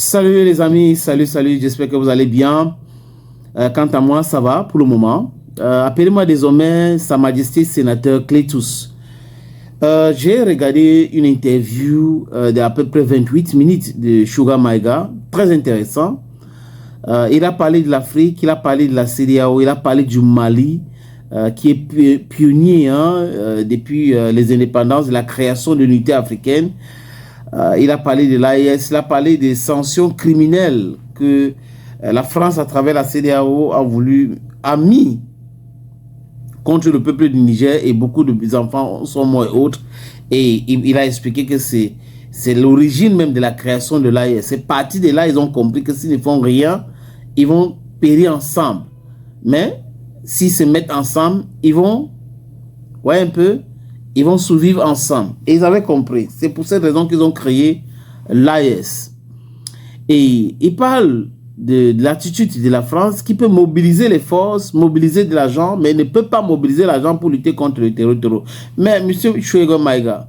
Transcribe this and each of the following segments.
Salut les amis, salut, j'espère que vous allez bien. Quant à moi, ça va pour le moment. Appelez-moi désormais Sa Majesté Sénateur Clétus. J'ai regardé une interview d'à peu près 28 minutes de Sugar Maïga, très intéressant. Il a parlé de l'Afrique, il a parlé de la CEDEAO, il a parlé du Mali, qui est pionnier depuis les indépendances, de la création de l'unité africaine. Il a parlé de l'AES, il a parlé des sanctions criminelles que la France, à travers la CEDEAO, a mis contre le peuple du Niger, et beaucoup de enfants sont morts et autres. Et il a expliqué que c'est l'origine même de la création de l'AES. C'est parti de là, ils ont compris que s'ils ne font rien, ils vont périr ensemble. Mais s'ils se mettent ensemble, ils vont, ouais, un peu, ils vont survivre ensemble. Et ils avaient compris. C'est pour cette raison qu'ils ont créé l'AES. Et ils parlent de l'attitude de la France qui peut mobiliser les forces, mobiliser de l'argent, mais ne peut pas mobiliser l'argent pour lutter contre le terrorisme. Mais M. Sugar Maïga,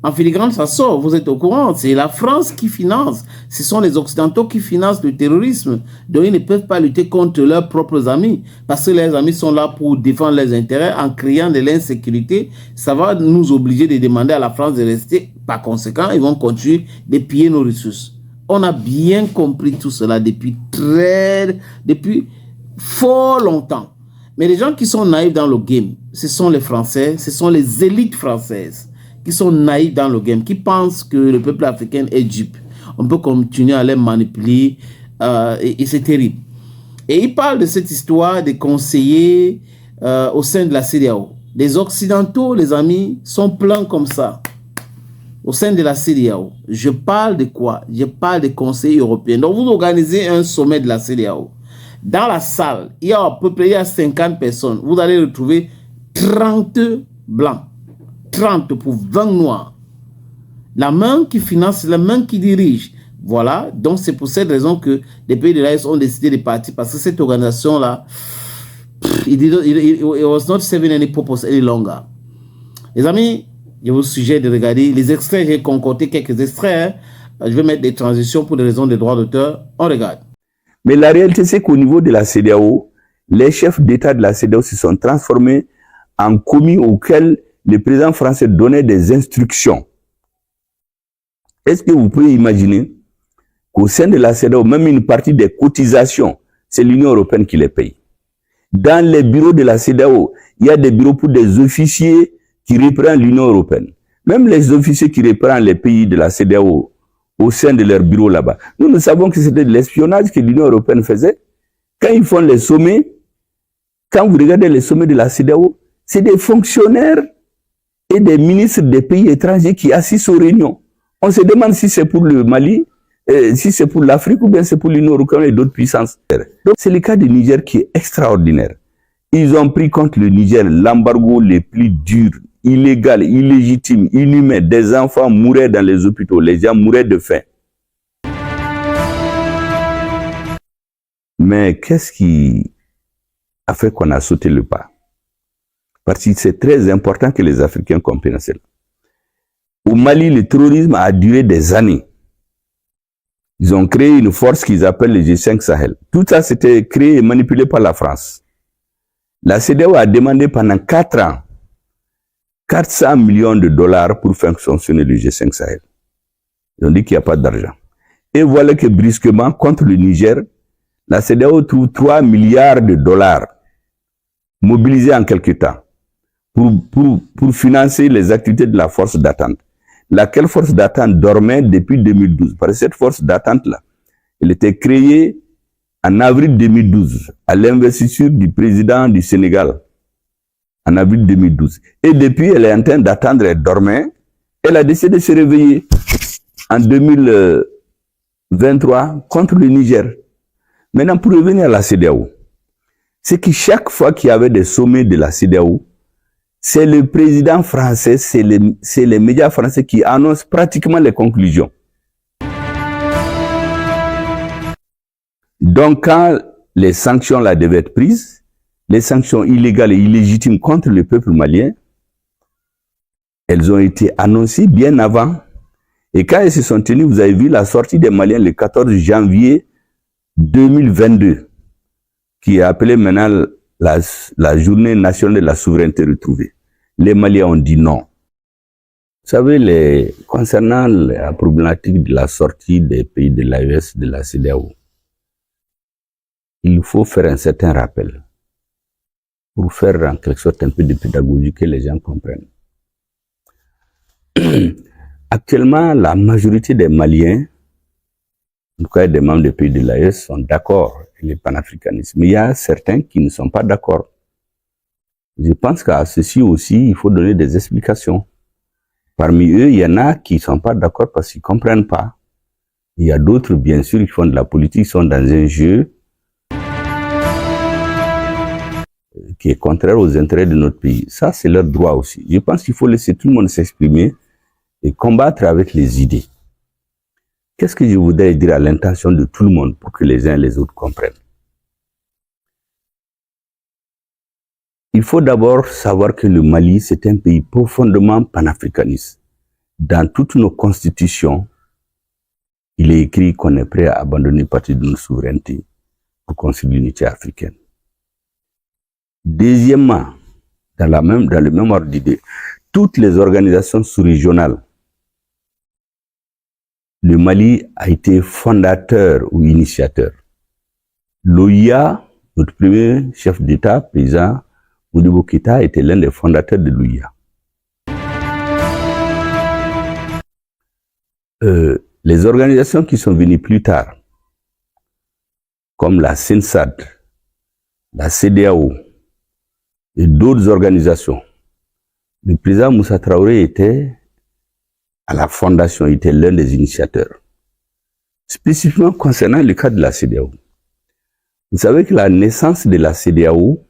en filigrane, ça sort, vous êtes au courant, c'est la France qui finance, ce sont les Occidentaux qui financent le terrorisme, donc ils ne peuvent pas lutter contre leurs propres amis, parce que leurs amis sont là pour défendre leurs intérêts. En créant de l'insécurité, ça va nous obliger de demander à la France de rester. Par conséquent, ils vont continuer de piller nos ressources. On a bien compris tout cela depuis fort longtemps. Mais les gens qui sont naïfs dans le game, ce sont les Français, ce sont les élites françaises qui sont naïfs dans le game, qui pensent que le peuple africain est dupe. On peut continuer à les manipuler et c'est terrible. Et il parle de cette histoire des conseillers au sein de la CEDEAO. Les Occidentaux, les amis, sont pleins comme ça. Au sein de la CEDEAO. Je parle de quoi? Je parle des conseils européens. Donc vous organisez un sommet de la CEDEAO. Dans la salle, il y a à peu près 50 personnes. Vous allez retrouver 30 blancs. 30 pour 20 noirs. La main qui finance, la main qui dirige. Voilà, donc c'est pour cette raison que les pays de l'AES ont décidé de partir, parce que cette organisation-là, it was not serving any purpose any longer. Les amis, je vous suggère de regarder les extraits, j'ai concocté quelques extraits. Je vais mettre des transitions pour des raisons de droit d'auteur. On regarde. Mais la réalité, c'est qu'au niveau de la CEDEAO, les chefs d'État de la CEDEAO se sont transformés en commis auxquels le président français donnait des instructions. Est-ce que vous pouvez imaginer qu'au sein de la CEDEAO, même une partie des cotisations, c'est l'Union européenne qui les paye. Dans les bureaux de la CEDEAO, il y a des bureaux pour des officiers qui reprennent l'Union européenne. Même les officiers qui reprennent les pays de la CEDEAO au sein de leurs bureaux là-bas. Nous savons que c'était de l'espionnage que l'Union européenne faisait. Quand ils font les sommets, quand vous regardez les sommets de la CEDEAO, c'est des fonctionnaires et des ministres des pays étrangers qui assistent aux réunions. On se demande si c'est pour le Mali, si c'est pour l'Afrique ou bien c'est pour l'Union européenne et d'autres puissances. Donc c'est le cas du Niger qui est extraordinaire. Ils ont pris contre le Niger l'embargo les plus durs, illégal, illégitime, inhumain. Des enfants mouraient dans les hôpitaux, les gens mouraient de faim. Mais qu'est-ce qui a fait qu'on a sauté le pas? Parce que c'est très important que les Africains comprennent cela. Au Mali, le terrorisme a duré des années. Ils ont créé une force qu'ils appellent le G5 Sahel. Tout ça, c'était créé et manipulé par la France. La CEDEAO a demandé pendant 4 ans 400 millions de dollars pour faire fonctionner le G5 Sahel. Ils ont dit qu'il n'y a pas d'argent. Et voilà que brusquement, contre le Niger, la CEDEAO trouve 3 milliards de dollars mobilisés en quelque temps pour financer les activités de la force d'attente. Laquelle force d'attente dormait depuis 2012. Parce que cette force d'attente-là, elle était créée en avril 2012, à l'investiture du président du Sénégal, en avril 2012. Et depuis, elle est en train d'attendre, elle dormait. Elle a décidé de se réveiller en 2023 contre le Niger. Maintenant, pour revenir à la CEDEAO, c'est que chaque fois qu'il y avait des sommets de la CEDEAO, c'est le président français, c'est les médias français qui annoncent pratiquement les conclusions. Donc, quand les sanctions là devaient être prises, les sanctions illégales et illégitimes contre le peuple malien, elles ont été annoncées bien avant Et quand ils se sont tenus, vous avez vu la sortie des Maliens le 14 janvier 2022, qui est appelée maintenant la journée nationale de la souveraineté retrouvée. Les Maliens ont dit non. Vous savez, concernant la problématique de la sortie des pays de l'AES, de la CEDEAO, il faut faire un certain rappel pour faire en quelque sorte un peu de pédagogie que les gens comprennent. Actuellement, la majorité des Maliens, en tout cas des membres des pays de l'AES, sont d'accord avec le panafricanisme. Mais il y a certains qui ne sont pas d'accord. Je pense qu'à ceci aussi, il faut donner des explications. Parmi eux, il y en a qui ne sont pas d'accord parce qu'ils ne comprennent pas. Il y a d'autres, bien sûr, qui font de la politique, qui sont dans un jeu qui est contraire aux intérêts de notre pays. Ça, c'est leur droit aussi. Je pense qu'il faut laisser tout le monde s'exprimer et combattre avec les idées. Qu'est-ce que je voudrais dire à l'intention de tout le monde pour que les uns et les autres comprennent? Il faut d'abord savoir que le Mali, c'est un pays profondément panafricaniste. Dans toutes nos constitutions, il est écrit qu'on est prêt à abandonner une partie de nos souverainetés pour construire l'unité africaine. Deuxièmement, dans le même ordre d'idée, toutes les organisations sous-régionales, le Mali a été fondateur ou initiateur. L'OIA, notre premier chef d'État, président Modibo Keïta, était l'un des fondateurs de l'OIA. Les organisations qui sont venues plus tard, comme la CENSAD, la CEDEAO et d'autres organisations, le président Moussa Traoré était à la fondation, il était l'un des initiateurs. Spécifiquement concernant le cas de la CEDEAO. Vous savez que la naissance de la CEDEAO,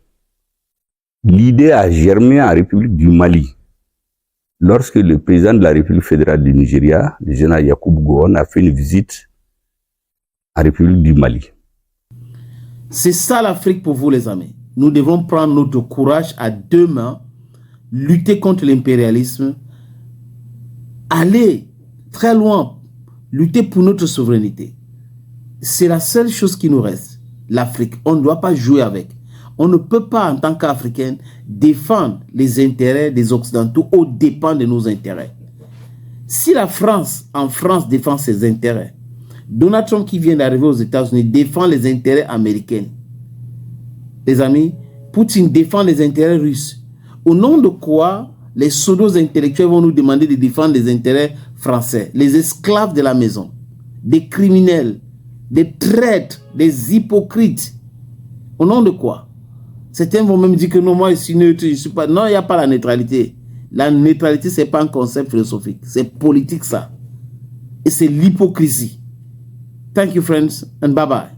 l'idée a germé en République du Mali, lorsque le président de la République fédérale du Nigeria, le général Yakubu Gowon, a fait une visite en République du Mali. C'est ça l'Afrique pour vous, les amis. Nous devons prendre notre courage à deux mains, lutter contre l'impérialisme, aller très loin, lutter pour notre souveraineté. C'est la seule chose qui nous reste, l'Afrique. On ne doit pas jouer avec. On ne peut pas, en tant qu'Africain, défendre les intérêts des Occidentaux aux dépens de nos intérêts. Si la France, en France, défend ses intérêts, Donald Trump qui vient d'arriver aux États-Unis défend les intérêts américains. Les amis, Poutine défend les intérêts russes. Au nom de quoi les pseudos intellectuels vont nous demander de défendre les intérêts français, les esclaves de la maison, des criminels, des traîtres, des hypocrites. Au nom de quoi? Certains vont même dire que non, moi je suis neutre, je suis pas. Non, il n'y a pas la neutralité. La neutralité, ce n'est pas un concept philosophique. C'est politique, ça. Et c'est l'hypocrisie. Thank you, friends, and bye-bye.